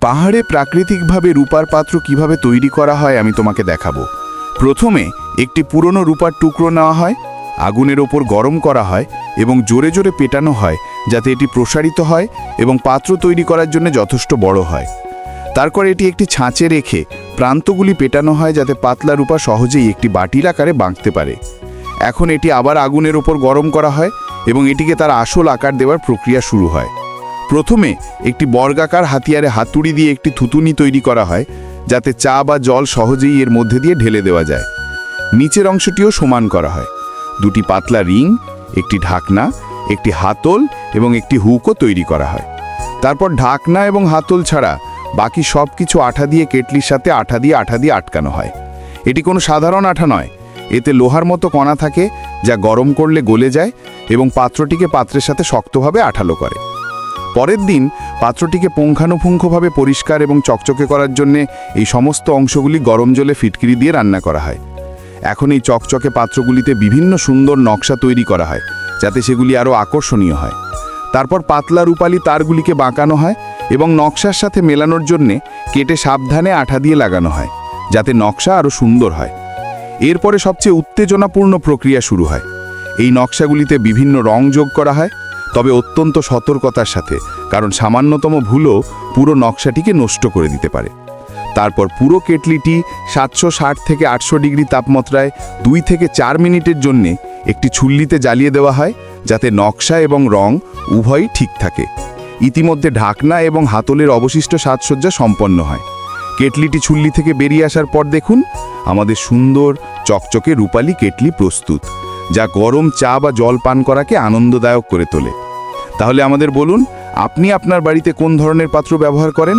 পাহাড়ে প্রাকৃতিকভাবে রূপার পাত্র কিভাবে তৈরি করা হয় আমি তোমাকে দেখাবো। প্রথমে একটি পুরনো রূপার টুকরো নেওয়া হয়, আগুনের ওপর গরম করা হয় এবং জোরে জোরে পেটানো হয় যাতে এটি প্রসারিত হয় এবং পাত্র তৈরি করার জন্য যথেষ্ট বড় হয়। তারপর এটি একটি ছাঁচে রেখে প্রান্তগুলি পেটানো হয় যাতে পাতলা রূপা সহজেই একটি বাটির আকারে বাঁকতে পারে। এখন এটি আবার আগুনের ওপর গরম করা হয় এবং এটিকে তার আসল আকার দেওয়ার প্রক্রিয়া শুরু হয়। প্রথমে একটি বর্গাকার হাতিয়ারে হাতুড়ি দিয়ে একটি থুতুনি তৈরি করা হয় যাতে চা বা জল সহজেই এর মধ্যে দিয়ে ঢেলে দেওয়া যায়। নিচের অংশটিও সমান করা হয়। দুটি পাতলা রিং, একটি ঢাকনা, একটি হাতল এবং একটি হুকও তৈরি করা হয়। তারপর ঢাকনা এবং হাতল ছাড়া বাকি সব কিছু আঠা দিয়ে কেটলির সাথে আঠা দিয়ে আটকানো হয়। এটি কোনো সাধারণ আঠা নয়, এতে লোহার মতো কণা থাকে যা গরম করলে গলে যায় এবং পাত্রটিকে পাত্রের সাথে শক্তভাবে আঠালো করে। পরের দিন পাত্রটিকে পুঙ্খানুপুঙ্খভাবে পরিষ্কার এবং চকচকে করার জন্য এই সমস্ত অংশগুলি গরম জলে ফিটকিরি দিয়ে রান্না করা হয়। এখন এই চকচকে পাত্রগুলিতে বিভিন্ন সুন্দর নকশা তৈরি করা হয় যাতে সেগুলি আরও আকর্ষণীয় হয়। তারপর পাতলা রূপালি তারগুলিকে বাঁকানো হয় এবং নকশার সাথে মেলানোর জন্যে কেটে সাবধানে আঠা দিয়ে লাগানো হয় যাতে নকশা আরও সুন্দর হয়। এরপরে সবচেয়ে উত্তেজনাপূর্ণ প্রক্রিয়া শুরু হয়। এই নকশাগুলিতে বিভিন্ন রং যোগ করা হয়, তবে অত্যন্ত সতর্কতার সাথে, কারণ সামান্যতম ভুলও পুরো নকশাটিকে নষ্ট করে দিতে পারে। তারপর পুরো কেটলিটি 760 থেকে 800 ডিগ্রি তাপমাত্রায় 2 থেকে 4 মিনিটের জন্য একটি চুল্লিতে জ্বালিয়ে দেওয়া হয় যাতে নকশা এবং রং উভয়ই ঠিক থাকে। ইতিমধ্যে ঢাকনা এবং হাতলের অবশিষ্ট সাজসজ্জা সম্পন্ন হয়। কেটলিটি চুল্লি থেকে বেরিয়ে আসার পর দেখুন আমাদের সুন্দর চকচকে রূপালি কেটলি প্রস্তুত, যা গরম চা বা জল পান করাকে আনন্দদায়ক করে তোলে। তাহলে আমাদের বলুন, আপনি আপনার বাড়িতে কোন ধরনের পাত্র ব্যবহার করেন?